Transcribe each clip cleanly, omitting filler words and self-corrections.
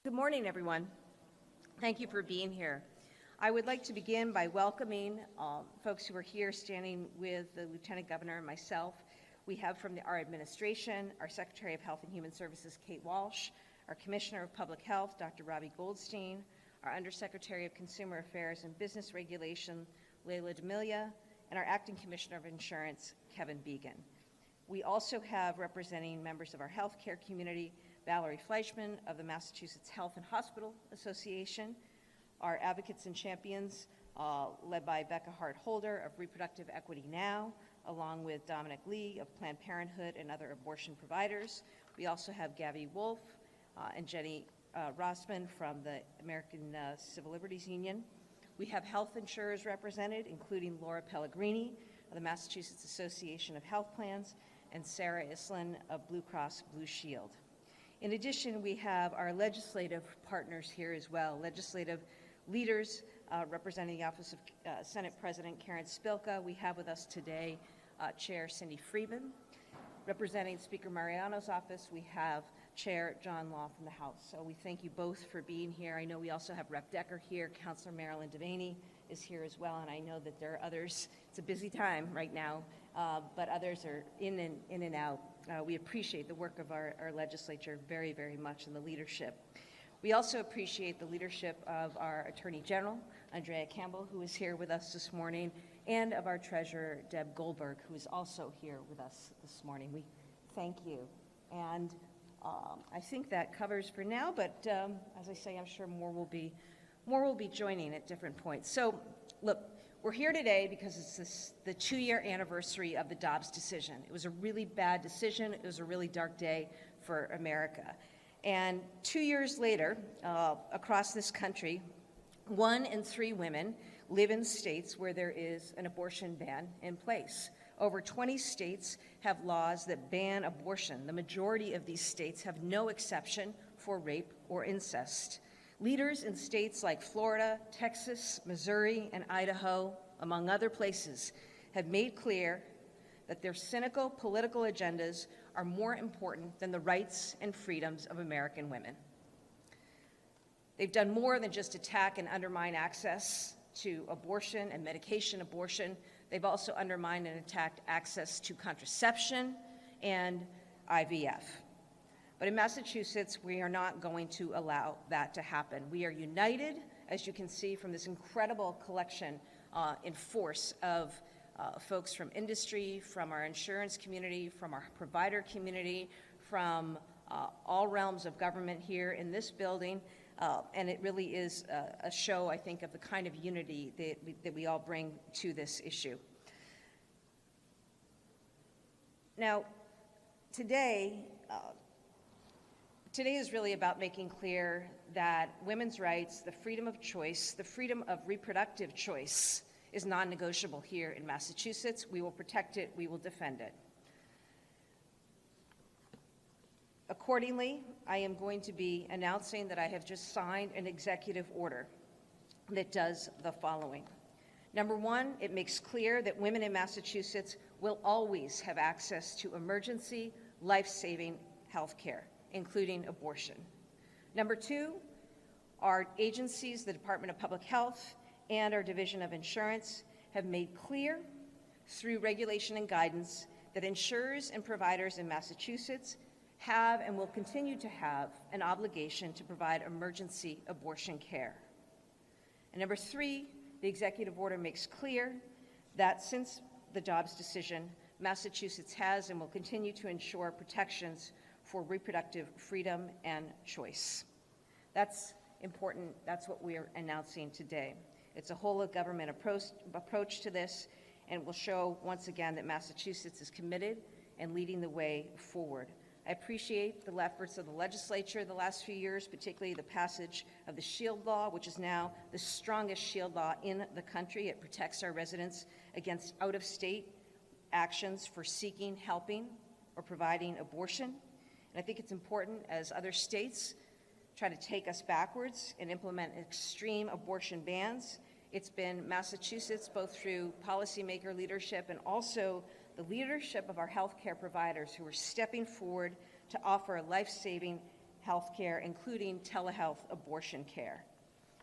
Good morning, everyone. Thank you for being here. I would like to begin by welcoming folks who are here standing with the Lieutenant Governor and myself. We have from our administration, our Secretary of Health and Human Services, Kate Walsh, our Commissioner of Public Health, Dr. Robbie Goldstein, our Undersecretary of Consumer Affairs and Business Regulation, Leila D'Amelia, and our Acting Commissioner of Insurance, Kevin Began. We also have representing members of our healthcare community, Valerie Fleischman of the Massachusetts Health and Hospital Association, our advocates and champions led by Becca Hart-Holder of Reproductive Equity Now, along with Dominic Lee of Planned Parenthood and other abortion providers. We also have Gabby Wolf and Jenny Rossman from the American Civil Liberties Union. We have health insurers represented, including Laura Pellegrini of the Massachusetts Association of Health Plans and Sarah Islin of Blue Cross Blue Shield. In addition, we have our legislative partners here as well, legislative leaders representing the Office of Senate President Karen Spilka. We have with us today Chair Cindy Friedman. Representing Speaker Mariano's office, we have Chair John Law from the House. So we thank you both for being here. I know we also have Rep. Decker here. Councilor Marilyn Devaney is here as well, and I know that there are others. It's a busy time right now, but others are in and out. We appreciate the work of our legislature very, very much and the leadership. We also appreciate the leadership of our Attorney General, Andrea Campbell, who is here with us this morning, and of our Treasurer, Deb Goldberg, who is also here with us this morning. We thank you. And I think that covers for now, but as I say, I'm sure more will be joining at different points. So look, we're here today because it's the 2-year anniversary of the Dobbs decision. It was a really bad decision. It was a really dark day for America. And 2 years later, across this country, 1 in 3 women live in states where there is an abortion ban in place. Over 20 states have laws that ban abortion. The majority of these states have no exception for rape or incest. Leaders in states like Florida, Texas, Missouri, and Idaho, among other places, have made clear that their cynical political agendas are more important than the rights and freedoms of American women. They've done more than just attack and undermine access to abortion and medication abortion. They've also undermined and attacked access to contraception and IVF. But in Massachusetts, we are not going to allow that to happen. We are united, as you can see from this incredible collection in force of folks from industry, from our insurance community, from our provider community, from all realms of government here in this building. And it really is a show, I think, of the kind of unity that we all bring to this issue. Now, today is really about making clear that women's rights, the freedom of choice, the freedom of reproductive choice is non-negotiable here in Massachusetts. We will protect it, we will defend it. Accordingly, I am going to be announcing that I have just signed an executive order that does the following. Number 1, it makes clear that women in Massachusetts will always have access to emergency, life-saving health care, including abortion. Number 2, our agencies, the Department of Public Health and our Division of Insurance, have made clear through regulation and guidance that insurers and providers in Massachusetts have and will continue to have an obligation to provide emergency abortion care. And number 3, the executive order makes clear that since the Dobbs decision, Massachusetts has and will continue to ensure protections for reproductive freedom and choice. That's important. That's what we are announcing today. It's a whole of government approach to this, and will show once again that Massachusetts is committed and leading the way forward. I appreciate the efforts of the legislature the last few years, particularly the passage of the SHIELD law, which is now the strongest SHIELD law in the country. It protects our residents against out-of-state actions for seeking, helping, or providing abortion. And I think it's important, as other states try to take us backwards and implement extreme abortion bans, it's been Massachusetts, both through policymaker leadership and also the leadership of our healthcare providers, who are stepping forward to offer life-saving health care, including telehealth abortion care.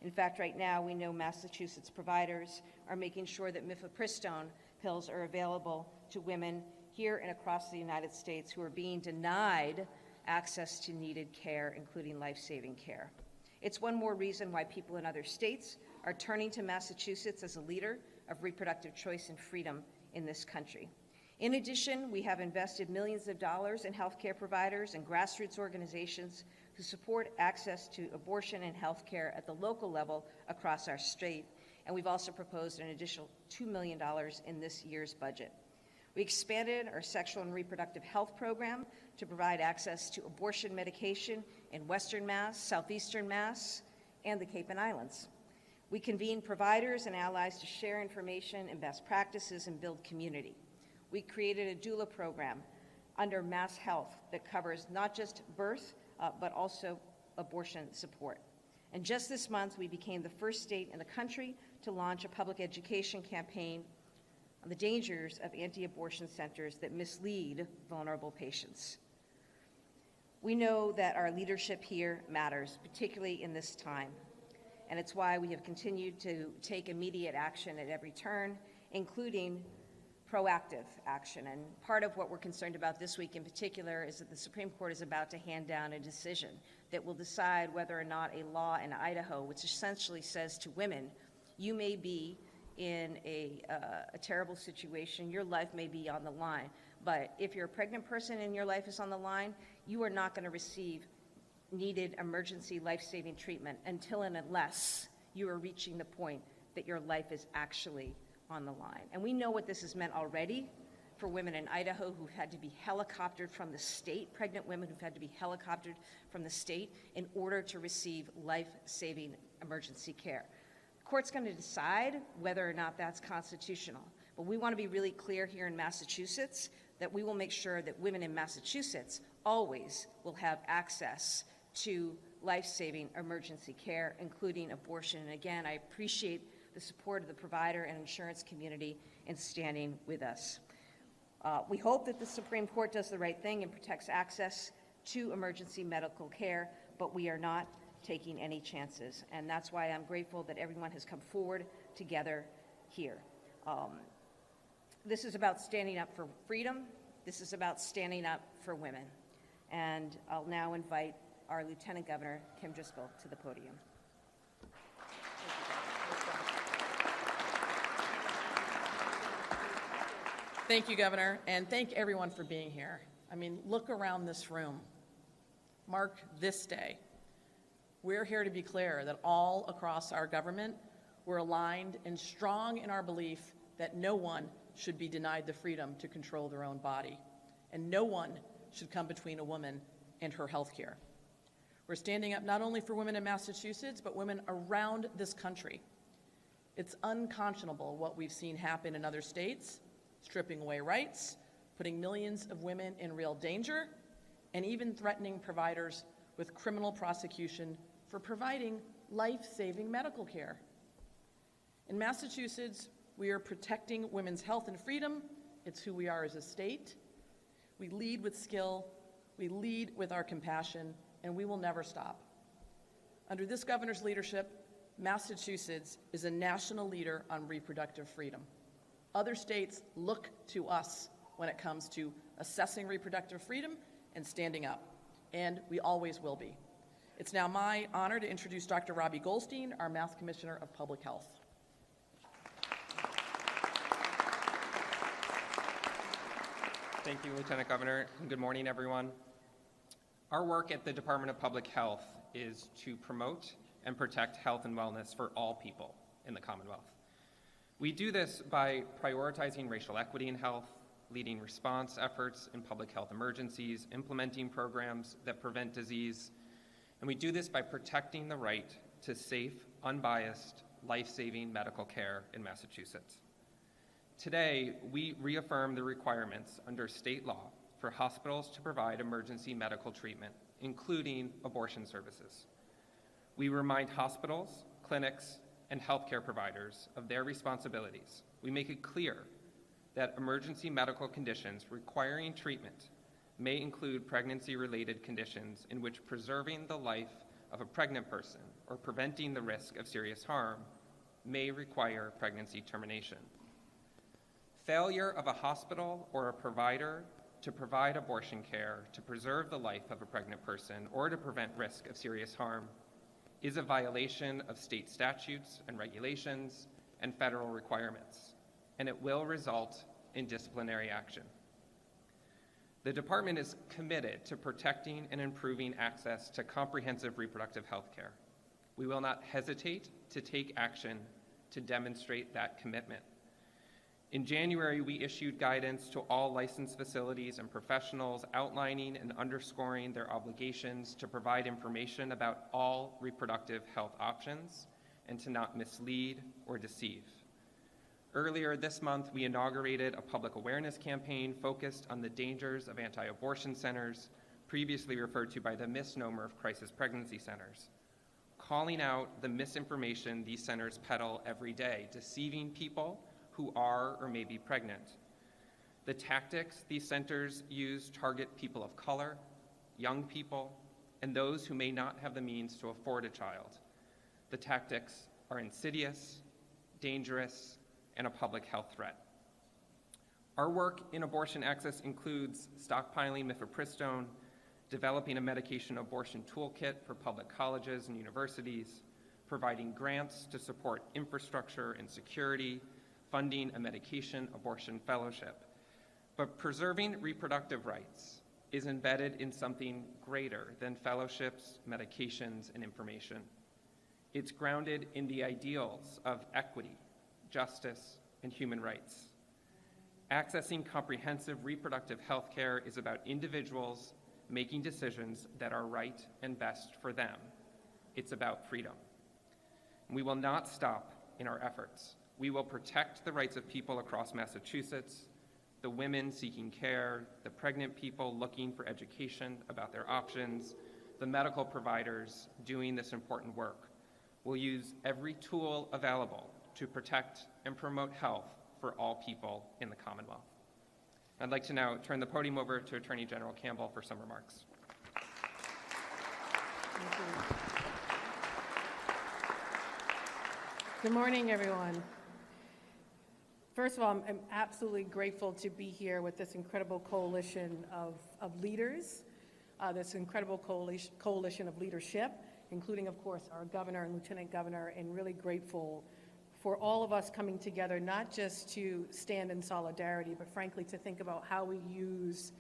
In fact, right now, we know Massachusetts providers are making sure that mifepristone pills are available to women here and across the United States who are being denied access to needed care, including life-saving care. It's one more reason why people in other states are turning to Massachusetts as a leader of reproductive choice and freedom in this country. In addition, we have invested millions of dollars in healthcare providers and grassroots organizations who support access to abortion and health care at the local level across our state, and we've also proposed an additional $2 million in this year's budget. We expanded our sexual and reproductive health program to provide access to abortion medication in Western Mass, Southeastern Mass, and the Cape and Islands. We convened providers and allies to share information and best practices and build community. We created a doula program under Mass Health that covers not just birth, but also abortion support. And just this month, we became the first state in the country to launch a public education campaign on the dangers of anti-abortion centers that mislead vulnerable patients. We know that our leadership here matters, particularly in this time, and it's why we have continued to take immediate action at every turn, including proactive action. And part of what we're concerned about this week in particular is that the Supreme Court is about to hand down a decision that will decide whether or not a law in Idaho, which essentially says to women, you may be in a terrible situation, your life may be on the line, but if you're a pregnant person and your life is on the line, you are not going to receive needed emergency life-saving treatment until and unless you are reaching the point that your life is actually on the line. And we know what this has meant already for women in Idaho who've had to be helicoptered from the state, pregnant women who've had to be helicoptered from the state in order to receive life-saving emergency care. The court's going to decide whether or not that's constitutional, but we want to be really clear here in Massachusetts that we will make sure that women in Massachusetts always will have access to life-saving emergency care, including abortion. And again, I appreciate the support of the provider and insurance community in standing with us. We hope that the Supreme Court does the right thing and protects access to emergency medical care, but we are not taking any chances. And that's why I'm grateful that everyone has come forward together here. This is about standing up for freedom. This is about standing up for women. And I'll now invite our Lieutenant Governor, Kim Driscoll, to the podium. Thank you, Governor, and thank everyone for being here. I mean, look around this room. Mark this day. We're here to be clear that all across our government, we're aligned and strong in our belief that no one should be denied the freedom to control their own body, and no one should come between a woman and her health care. We're standing up not only for women in Massachusetts, but women around this country. It's unconscionable what we've seen happen in other states, stripping away rights, putting millions of women in real danger, and even threatening providers with criminal prosecution for providing life-saving medical care. In Massachusetts, we are protecting women's health and freedom. It's who we are as a state. We lead with skill, we lead with our compassion, and we will never stop. Under this governor's leadership, Massachusetts is a national leader on reproductive freedom. Other states look to us when it comes to assessing reproductive freedom and standing up, and we always will be. It's now my honor to introduce Dr. Robbie Goldstein, our Mass Commissioner of Public Health. Thank you, Lieutenant Governor, and good morning, everyone. Our work at the Department of Public Health is to promote and protect health and wellness for all people in the Commonwealth. We do this by prioritizing racial equity in health, leading response efforts in public health emergencies, implementing programs that prevent disease, and we do this by protecting the right to safe, unbiased, life-saving medical care in Massachusetts. Today, we reaffirm the requirements under state law for hospitals to provide emergency medical treatment, including abortion services. We remind hospitals, clinics, and healthcare providers of their responsibilities. We make it clear that emergency medical conditions requiring treatment may include pregnancy-related conditions in which preserving the life of a pregnant person or preventing the risk of serious harm may require pregnancy termination. Failure of a hospital or a provider to provide abortion care to preserve the life of a pregnant person or to prevent risk of serious harm is a violation of state statutes and regulations and federal requirements, and it will result in disciplinary action. The department is committed to protecting and improving access to comprehensive reproductive health care. We will not hesitate to take action to demonstrate that commitment. In January, we issued guidance to all licensed facilities and professionals outlining and underscoring their obligations to provide information about all reproductive health options and to not mislead or deceive. Earlier this month, we inaugurated a public awareness campaign focused on the dangers of anti-abortion centers, previously referred to by the misnomer of crisis pregnancy centers, calling out the misinformation these centers peddle every day, deceiving people who are or may be pregnant. The tactics these centers use target people of color, young people, and those who may not have the means to afford a child. The tactics are insidious, dangerous, and a public health threat. Our work in abortion access includes stockpiling mifepristone, developing a medication abortion toolkit for public colleges and universities, providing grants to support infrastructure and security, funding a medication abortion fellowship. But preserving reproductive rights is embedded in something greater than fellowships, medications, and information. It's grounded in the ideals of equity, justice, and human rights. Accessing comprehensive reproductive health care is about individuals making decisions that are right and best for them. It's about freedom. We will not stop in our efforts. We will protect the rights of people across Massachusetts, the women seeking care, the pregnant people looking for education about their options, the medical providers doing this important work. We'll use every tool available to protect and promote health for all people in the Commonwealth. I'd like to now turn the podium over to Attorney General Campbell for some remarks. Thank you. Good morning, everyone. First of all, I'm absolutely grateful to be here with this incredible coalition of leaders, this incredible coalition of leadership, including, of course, our governor and lieutenant governor, and really grateful for all of us coming together, not just to stand in solidarity, but frankly, to think about how we use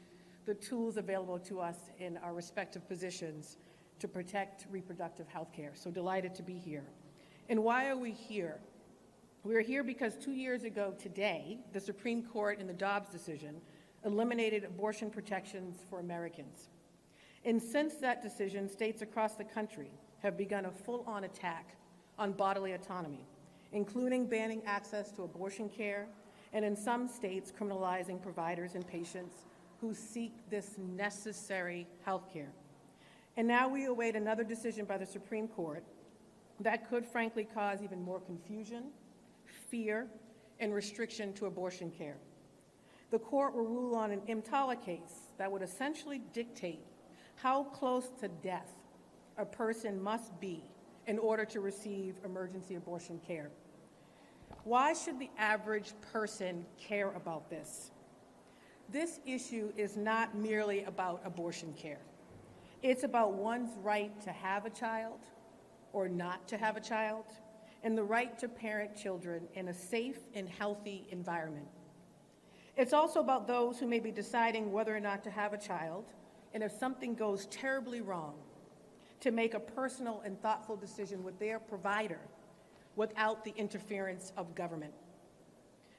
the tools available to us in our respective positions to protect reproductive health care. So delighted to be here. And why are we here? We're here because 2 years ago today, the Supreme Court in the Dobbs decision eliminated abortion protections for Americans. And since that decision, states across the country have begun a full-on attack on bodily autonomy, including banning access to abortion care, and in some states, criminalizing providers and patients who seek this necessary health care. And now we await another decision by the Supreme Court that could frankly cause even more confusion, fear, and restriction to abortion care. The court will rule on an EMTALA case that would essentially dictate how close to death a person must be in order to receive emergency abortion care. Why should the average person care about this? This issue is not merely about abortion care. It's about one's right to have a child or not to have a child, and the right to parent children in a safe and healthy environment. It's also about those who may be deciding whether or not to have a child, and if something goes terribly wrong, to make a personal and thoughtful decision with their provider without the interference of government.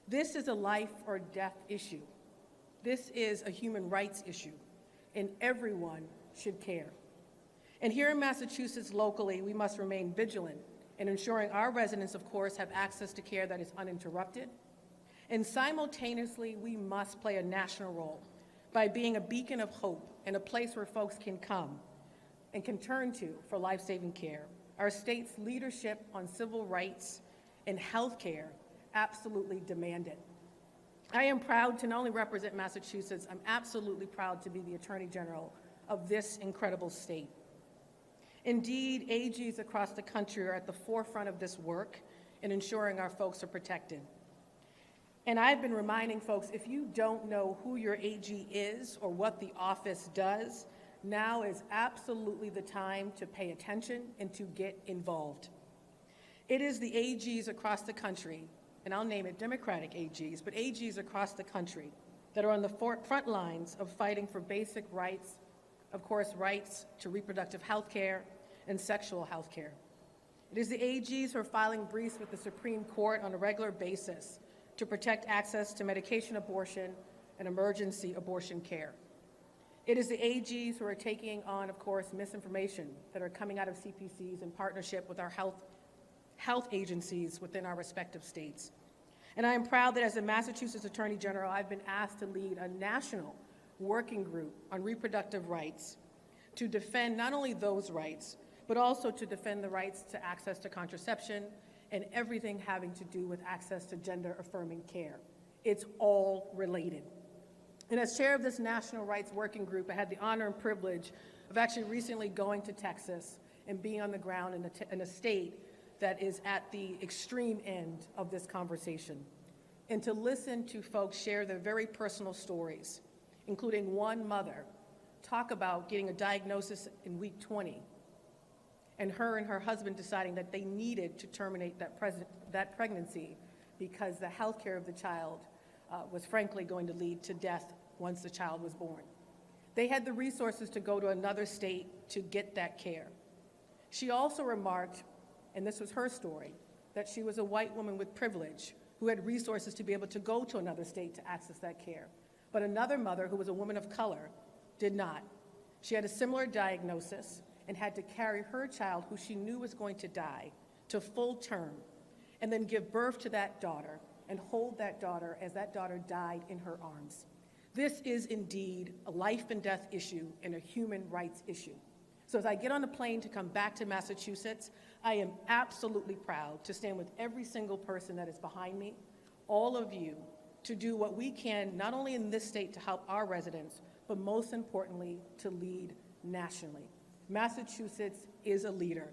This is a life or death issue. This is a human rights issue, and everyone should care. And here in Massachusetts locally, we must remain vigilant in ensuring our residents, of course, have access to care that is uninterrupted. And simultaneously, we must play a national role by being a beacon of hope and a place where folks can come and can turn to for life-saving care. Our state's leadership on civil rights and health care absolutely demand it. I am proud to not only represent Massachusetts, I'm absolutely proud to be the Attorney General of this incredible state. Indeed, AGs across the country are at the forefront of this work in ensuring our folks are protected. And I've been reminding folks, if you don't know who your AG is or what the office does, now is absolutely the time to pay attention and to get involved. It is the AGs across the country, and I'll name it Democratic AGs, but AGs across the country that are on the front lines of fighting for basic rights, of course, rights to reproductive health care and sexual health care. It is the AGs who are filing briefs with the Supreme Court on a regular basis to protect access to medication abortion and emergency abortion care. It is the AGs who are taking on, of course, misinformation that are coming out of CPCs in partnership with our health agencies within our respective states. And I am proud that as the Massachusetts Attorney General, I've been asked to lead a national working group on reproductive rights to defend not only those rights, but also to defend the rights to access to contraception and everything having to do with access to gender-affirming care. It's all related. And as chair of this National Rights Working Group, I had the honor and privilege of actually recently going to Texas and being on the ground in a state that is at the extreme end of this conversation, and to listen to folks share their very personal stories, including one mother talk about getting a diagnosis in week 20, and her husband deciding that they needed to terminate that pregnancy because the health care of the child was frankly going to lead to death once the child was born. They had the resources to go to another state to get that care. She also remarked, and this was her story, that she was a white woman with privilege who had resources to be able to go to another state to access that care. But another mother, who was a woman of color, did not. She had a similar diagnosis and had to carry her child, who she knew was going to die, to full term, and then give birth to that daughter and hold that daughter as that daughter died in her arms. This is indeed a life and death issue and a human rights issue. So as I get on the plane to come back to Massachusetts, I am absolutely proud to stand with every single person that is behind me, all of you, to do what we can, not only in this state to help our residents, but most importantly, to lead nationally. Massachusetts is a leader,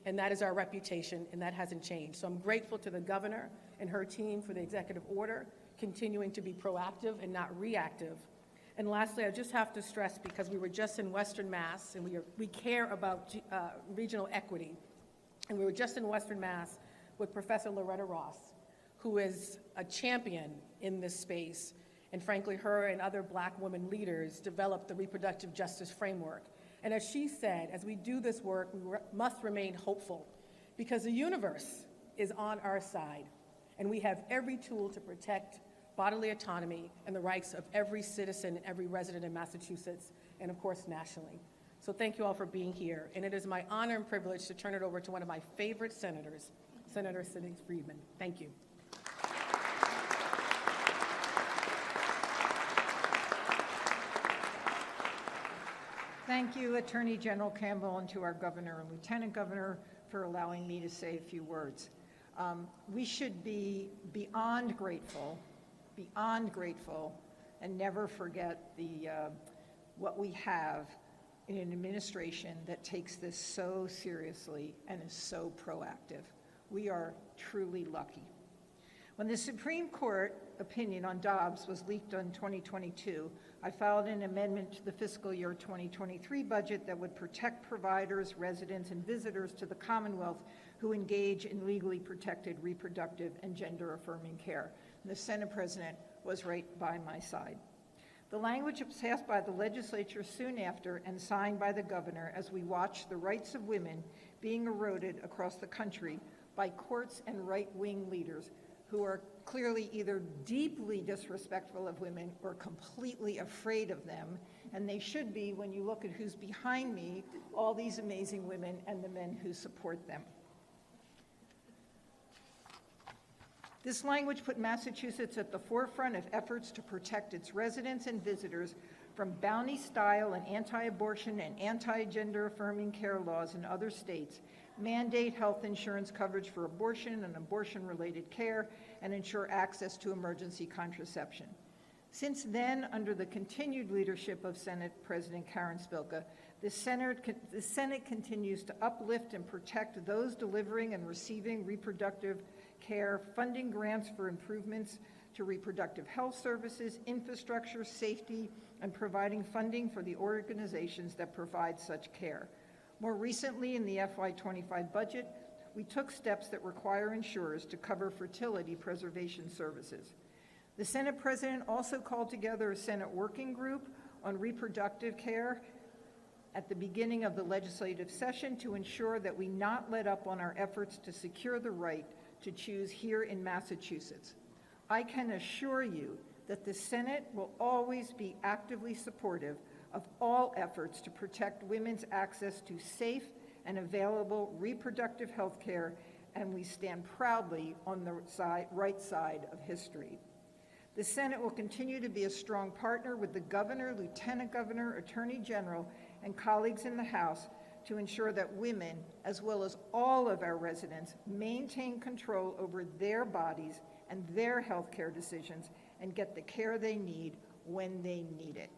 and that is our reputation, and that hasn't changed. So I'm grateful to the governor and her team for the executive order, continuing to be proactive and not reactive. And lastly, I just have to stress, because we were just in Western Mass, and we care about regional equity, and we were just in Western Mass with Professor Loretta Ross, who is a champion in this space, and frankly, her and other Black women leaders developed the reproductive justice framework. And as she said, as we do this work, we must remain hopeful, because the universe is on our side, and we have every tool to protect bodily autonomy and the rights of every citizen and every resident in Massachusetts, and of course nationally. So thank you all for being here, and it is my honor and privilege to turn it over to one of my favorite senators, Senator Sidney Friedman. Thank you. Thank you, Attorney General Campbell, and to our Governor and Lieutenant Governor for allowing me to say a few words. We should be beyond grateful, and never forget what we have in an administration that takes this so seriously and is so proactive. We are truly lucky. When the Supreme Court opinion on Dobbs was leaked in 2022, I filed an amendment to the fiscal year 2023 budget that would protect providers, residents, and visitors to the Commonwealth who engage in legally protected reproductive and gender-affirming care. And the Senate President was right by my side. The language was passed by the legislature soon after and signed by the governor as we watch the rights of women being eroded across the country by courts and right-wing leaders who are clearly either deeply disrespectful of women or completely afraid of them, and they should be when you look at who's behind me, all these amazing women and the men who support them. This language put Massachusetts at the forefront of efforts to protect its residents and visitors from bounty-style and anti-abortion and anti-gender-affirming care laws in other states, mandate health insurance coverage for abortion and abortion-related care, and ensure access to emergency contraception. Since then, under the continued leadership of Senate President Karen Spilka, the Senate continues to uplift and protect those delivering and receiving reproductive care, funding grants for improvements to reproductive health services, infrastructure, safety, and providing funding for the organizations that provide such care. More recently, in the FY25 budget, we took steps that require insurers to cover fertility preservation services. The Senate President also called together a Senate working group on reproductive care at the beginning of the legislative session to ensure that we not let up on our efforts to secure the right to choose here in Massachusetts. I can assure you that the Senate will always be actively supportive of all efforts to protect women's access to safe and available reproductive health care, and we stand proudly on the right side of history. The Senate will continue to be a strong partner with the Governor, Lieutenant Governor, Attorney General, and colleagues in the House to ensure that women, as well as all of our residents, maintain control over their bodies and their health care decisions and get the care they need when they need it.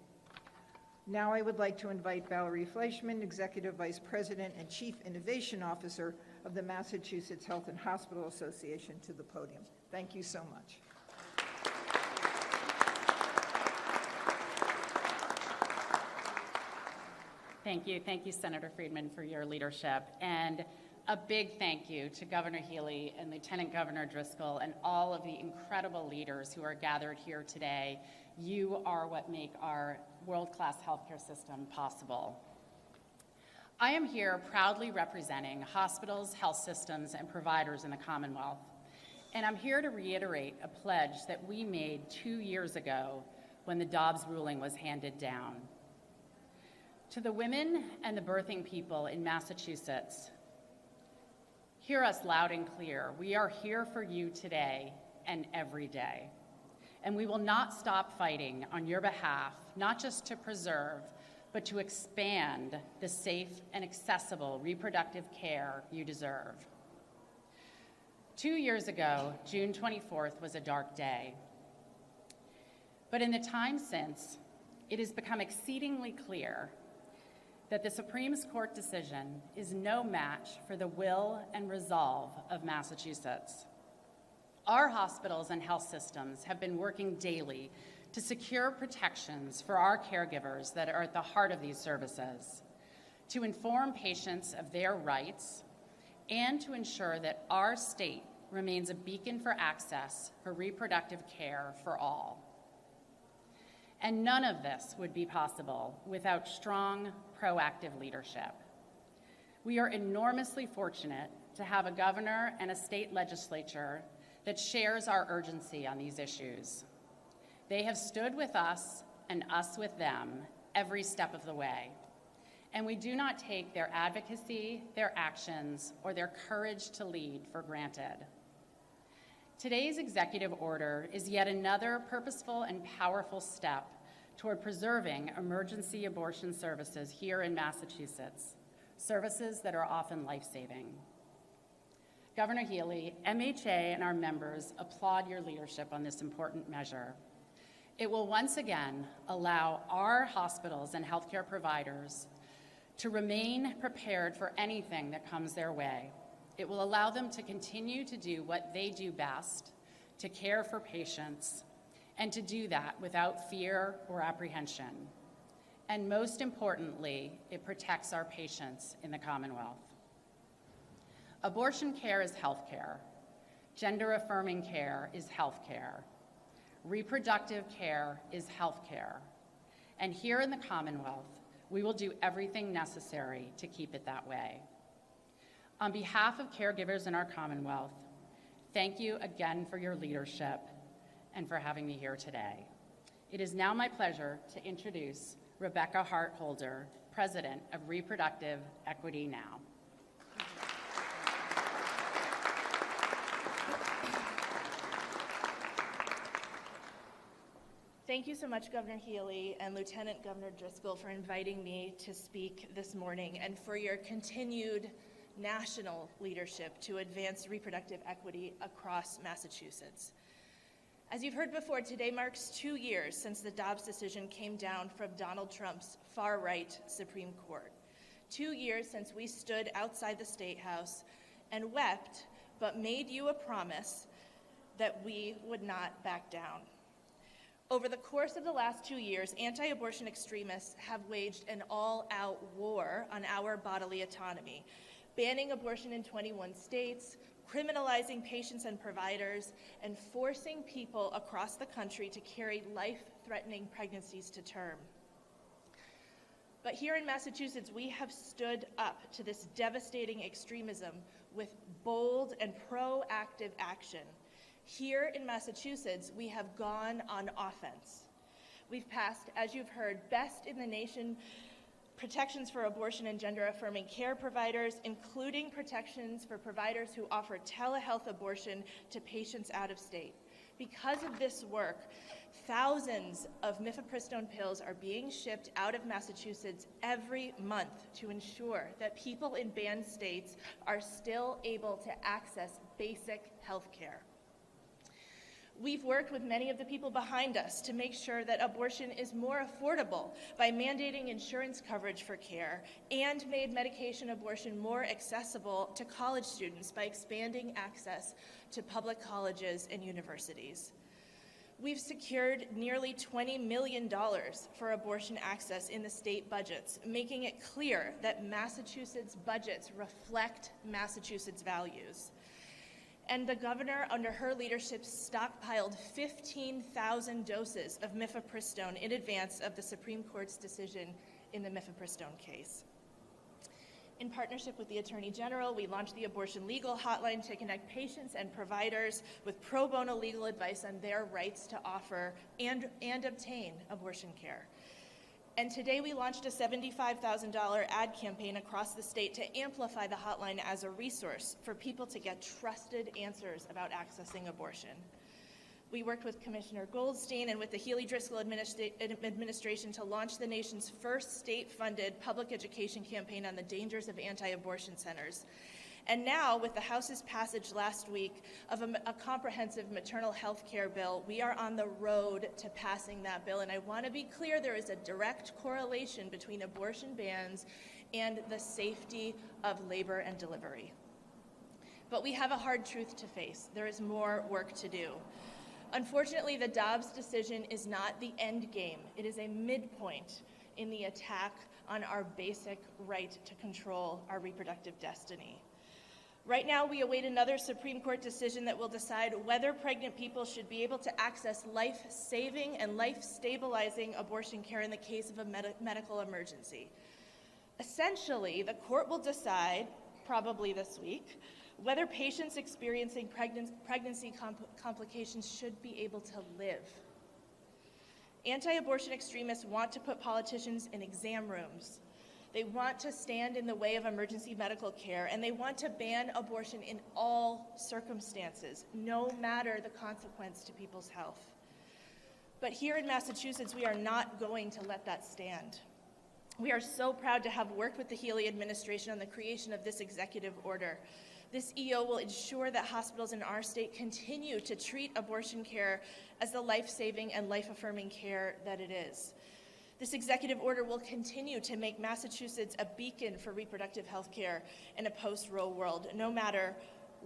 Now I would like to invite Valerie Fleischman, Executive Vice President and Chief Innovation Officer of the Massachusetts Health and Hospital Association, to the podium. Thank you so much. Thank you. Thank you, Senator Friedman, for your leadership. And a big thank you to Governor Healey and Lieutenant Governor Driscoll and all of the incredible leaders who are gathered here today. You are what make our world-class healthcare system possible. I am here proudly representing hospitals, health systems, and providers in the Commonwealth. And I'm here to reiterate a pledge that we made 2 years ago when the Dobbs ruling was handed down. To the women and the birthing people in Massachusetts, hear us loud and clear. We are here for you today and every day. And we will not stop fighting on your behalf, not just to preserve, but to expand the safe and accessible reproductive care you deserve. 2 years ago, June 24th was a dark day. But in the time since, it has become exceedingly clear that the Supreme Court decision is no match for the will and resolve of Massachusetts. Our hospitals and health systems have been working daily to secure protections for our caregivers that are at the heart of these services, to inform patients of their rights, and to ensure that our state remains a beacon for access for reproductive care for all. And none of this would be possible without strong, proactive leadership. We are enormously fortunate to have a governor and a state legislature that shares our urgency on these issues. They have stood with us and us with them every step of the way. And we do not take their advocacy, their actions, or their courage to lead for granted. Today's executive order is yet another purposeful and powerful step toward preserving emergency abortion services here in Massachusetts, services that are often life-saving. Governor Healey, MHA, and our members applaud your leadership on this important measure. It will once again allow our hospitals and healthcare providers to remain prepared for anything that comes their way. It will allow them to continue to do what they do best, to care for patients, and to do that without fear or apprehension. And most importantly, it protects our patients in the Commonwealth. Abortion care is health care. Gender-affirming care is health care. Reproductive care is health care. And here in the Commonwealth, we will do everything necessary to keep it that way. On behalf of caregivers in our Commonwealth, thank you again for your leadership and for having me here today. It is now my pleasure to introduce Rebecca Hart-Holder, President of Reproductive Equity Now. Thank you so much, Governor Healey and Lieutenant Governor Driscoll, for inviting me to speak this morning and for your continued national leadership to advance reproductive equity across Massachusetts. As you've heard before, today marks 2 years since the Dobbs decision came down from Donald Trump's far-right Supreme Court. 2 years since we stood outside the State House and wept, but made you a promise that we would not back down. Over the course of the last 2 years, anti-abortion extremists have waged an all-out war on our bodily autonomy, banning abortion in 21 states, criminalizing patients and providers, and forcing people across the country to carry life-threatening pregnancies to term. But here in Massachusetts, we have stood up to this devastating extremism with bold and proactive action. Here in Massachusetts, we have gone on offense. We've passed, as you've heard, best in the nation protections for abortion and gender-affirming care providers, including protections for providers who offer telehealth abortion to patients out of state. Because of this work, thousands of mifepristone pills are being shipped out of Massachusetts every month to ensure that people in banned states are still able to access basic health care. We've worked with many of the people behind us to make sure that abortion is more affordable by mandating insurance coverage for care and made medication abortion more accessible to college students by expanding access to public colleges and universities. We've secured nearly $20 million for abortion access in the state budgets, making it clear that Massachusetts budgets reflect Massachusetts values. And the governor, under her leadership, stockpiled 15,000 doses of mifepristone in advance of the Supreme Court's decision in the mifepristone case. In partnership with the Attorney General, we launched the Abortion Legal Hotline to connect patients and providers with pro bono legal advice on their rights to offer and obtain abortion care. And today we launched a $75,000 ad campaign across the state to amplify the hotline as a resource for people to get trusted answers about accessing abortion. We worked with Commissioner Goldstein and with the Healey-Driscoll administration to launch the nation's first state-funded public education campaign on the dangers of anti-abortion centers. And now, with the House's passage last week of a comprehensive maternal health care bill, we are on the road to passing that bill. And I want to be clear, there is a direct correlation between abortion bans and the safety of labor and delivery. But we have a hard truth to face. There is more work to do. Unfortunately, the Dobbs decision is not the end game. It is a midpoint in the attack on our basic right to control our reproductive destiny. Right now, we await another Supreme Court decision that will decide whether pregnant people should be able to access life-saving and life-stabilizing abortion care in the case of a medical emergency. Essentially, the court will decide, probably this week, whether patients experiencing pregnancy complications should be able to live. Anti-abortion extremists want to put politicians in exam rooms. They want to stand in the way of emergency medical care, and they want to ban abortion in all circumstances, no matter the consequence to people's health. But here in Massachusetts, we are not going to let that stand. We are so proud to have worked with the Healey administration on the creation of this executive order. This EO will ensure that hospitals in our state continue to treat abortion care as the life-saving and life-affirming care that it is. This executive order will continue to make Massachusetts a beacon for reproductive health care in a post-Roe world, no matter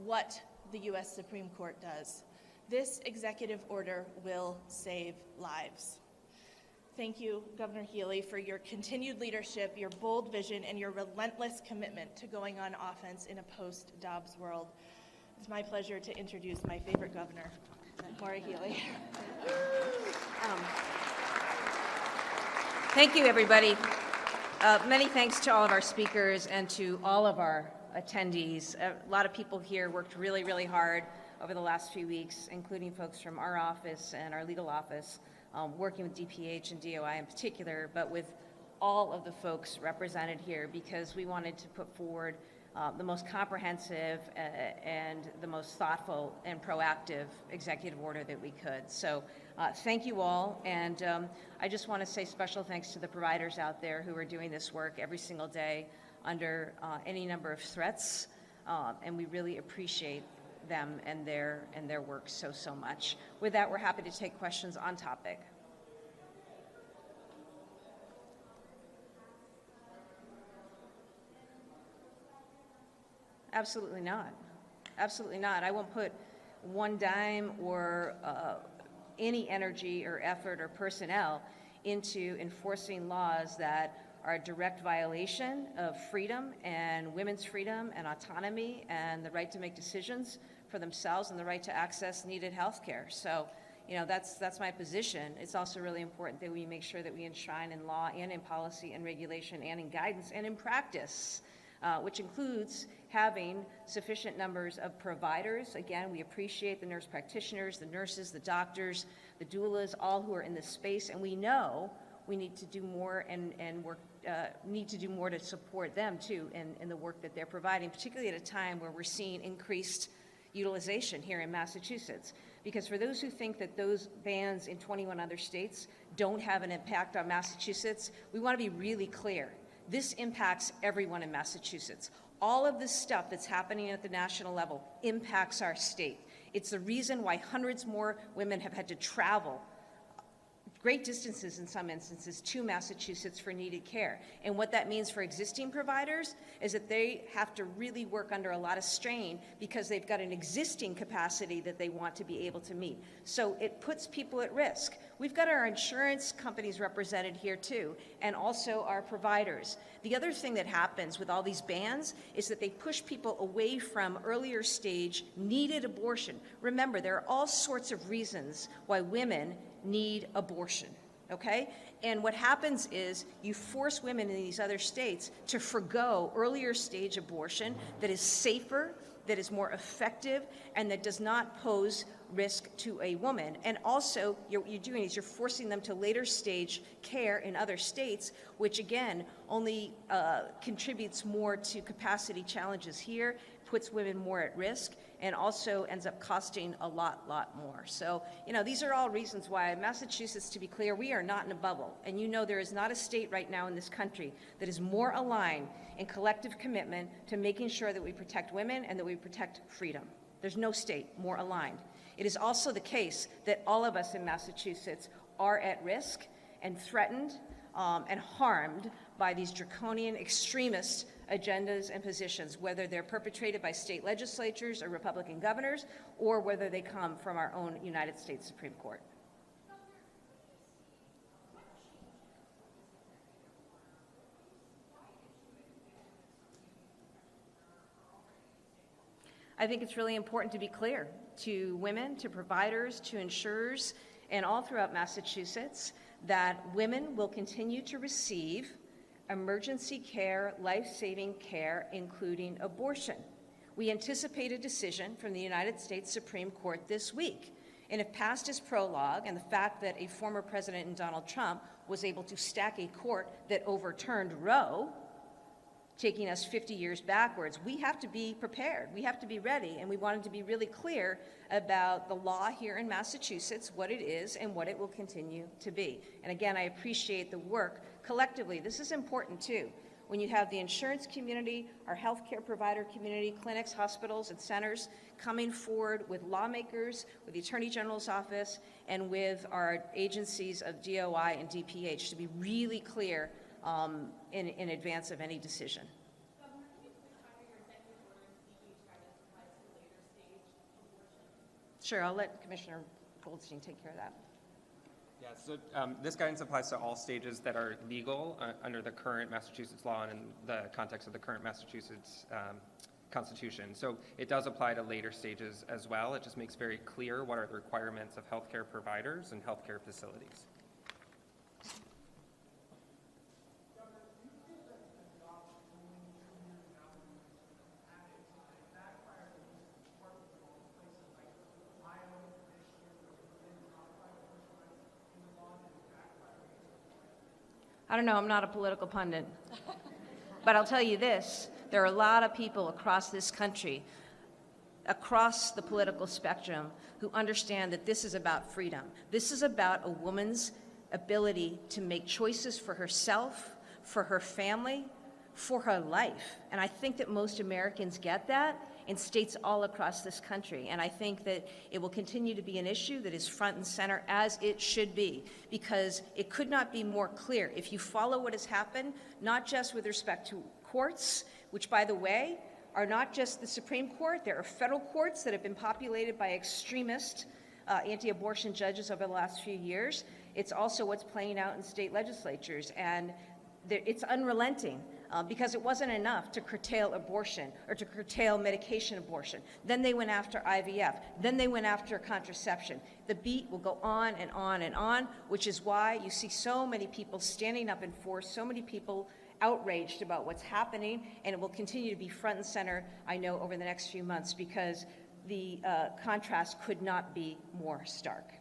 what the U.S. Supreme Court does. This executive order will save lives. Thank you, Governor Healey, for your continued leadership, your bold vision, and your relentless commitment to going on offense in a post-Dobbs world. It's my pleasure to introduce my favorite governor, Maura Healey. Thank you, everybody. Many thanks to all of our speakers and to all of our attendees. A lot of people here worked really, really hard over the last few weeks, including folks from our office and our legal office, working with DPH and DOI in particular, but with all of the folks represented here, because we wanted to put forward the most comprehensive and the most thoughtful and proactive executive order that we could. So thank you all, and I just want to say special thanks to the providers out there who are doing this work every single day under any number of threats, and we really appreciate them and their work so much. With that, we're happy to take questions on topic. Absolutely not. Absolutely not. I won't put one dime or any energy or effort or personnel into enforcing laws that are a direct violation of freedom and women's freedom and autonomy and the right to make decisions for themselves and the right to access needed health care. So, you know, that's my position. It's also really important that we make sure that we enshrine in law and in policy and regulation and in guidance and in practice, which includes having sufficient numbers of providers. Again, we appreciate the nurse practitioners, the nurses, the doctors, the doulas, all who are in this space, and we know we need to do more need to do more to support them too in the work that they're providing, particularly at a time where we're seeing increased utilization here in Massachusetts. Because for those who think that those bans in 21 other states don't have an impact on Massachusetts, we want to be really clear. This impacts everyone in Massachusetts. All of this stuff that's happening at the national level impacts our state. It's the reason why hundreds more women have had to travel great distances in some instances to Massachusetts for needed care. And what that means for existing providers is that they have to really work under a lot of strain because they've got an existing capacity that they want to be able to meet. So it puts people at risk. We've got our insurance companies represented here too, and also our providers. The other thing that happens with all these bans is that they push people away from earlier stage needed abortion. Remember, there are all sorts of reasons why women need abortion, okay? And what happens is you force women in these other states to forgo earlier stage abortion that is safer, that is more effective, and that does not pose risk to a woman. And also, what you're doing is you're forcing them to later stage care in other states, which again, only contributes more to capacity challenges here, puts women more at risk, and also ends up costing a lot more. So, you know, these are all reasons why Massachusetts, to be clear, we are not in a bubble. And you know there is not a state right now in this country that is more aligned in collective commitment to making sure that we protect women and that we protect freedom. There's no state more aligned. It is also the case that all of us in Massachusetts are at risk and threatened and harmed by these draconian extremist agendas and positions, whether they're perpetrated by state legislatures or Republican governors, or whether they come from our own United States Supreme Court. I think it's really important to be clear to women, to providers, to insurers, and all throughout Massachusetts that women will continue to receive emergency care, life-saving care, including abortion. We anticipate a decision from the United States Supreme Court this week. And if passed as prologue, and the fact that a former president in Donald Trump was able to stack a court that overturned Roe, taking us 50 years backwards, we have to be prepared. We have to be ready, and we wanted to be really clear about the law here in Massachusetts, what it is and what it will continue to be. And again, I appreciate the work collectively. This is important too. When you have the insurance community, our healthcare provider community, clinics, hospitals, and centers coming forward with lawmakers, with the Attorney General's office, and with our agencies of DOI and DPH to be really clear in advance of any decision. Sure, I'll let Commissioner Goldstein take care of that. Yeah, so this guidance applies to all stages that are legal under the current Massachusetts law and in the context of the current Massachusetts Constitution. So it does apply to later stages as well. It just makes very clear what are the requirements of healthcare providers and healthcare facilities. I don't know, I'm not a political pundit. But I'll tell you this, There are a lot of people across this country, across the political spectrum, who understand that this is about freedom. This is about a woman's ability to make choices for herself, for her family, for her life. And I think that most Americans get that in states all across this country. And I think that it will continue to be an issue that is front and center, as it should be, because it could not be more clear. If you follow what has happened, not just with respect to courts, which, by the way, are not just the Supreme Court, there are federal courts that have been populated by extremist anti-abortion judges over the last few years. It's also what's playing out in state legislatures, and it's unrelenting because it wasn't enough to curtail abortion or to curtail medication abortion. Then they went after IVF. Then they went after contraception. The beat will go on and on and on, which is why you see so many people standing up in force, so many people outraged about what's happening, and it will continue to be front and center, I know, over the next few months, because the contrast could not be more stark.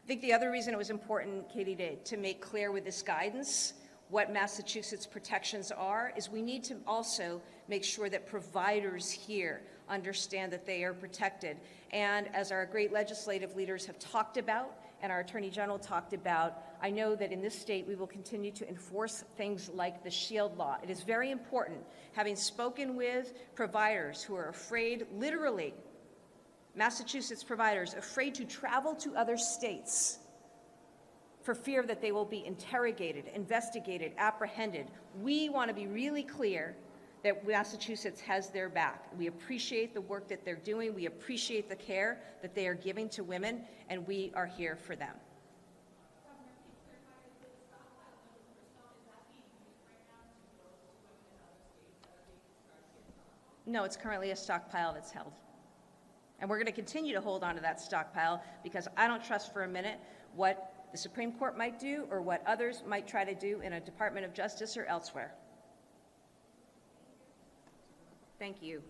I think the other reason it was important, Katie, to make clear with this guidance what Massachusetts protections are is we need to also make sure that providers here understand that they are protected. And as our great legislative leaders have talked about and our Attorney General talked about, I know that in this state we will continue to enforce things like the SHIELD law. It is very important, having spoken with providers who are afraid, literally, Massachusetts providers afraid to travel to other states for fear that they will be interrogated, investigated, apprehended. We want to be really clear that Massachusetts has their back. We appreciate the work that they're doing. We appreciate the care that they are giving to women, and we are here for them. No, it's currently a stockpile that's held. And we're going to continue to hold on to that stockpile because I don't trust for a minute what the Supreme Court might do or what others might try to do in a Department of Justice or elsewhere. Thank you.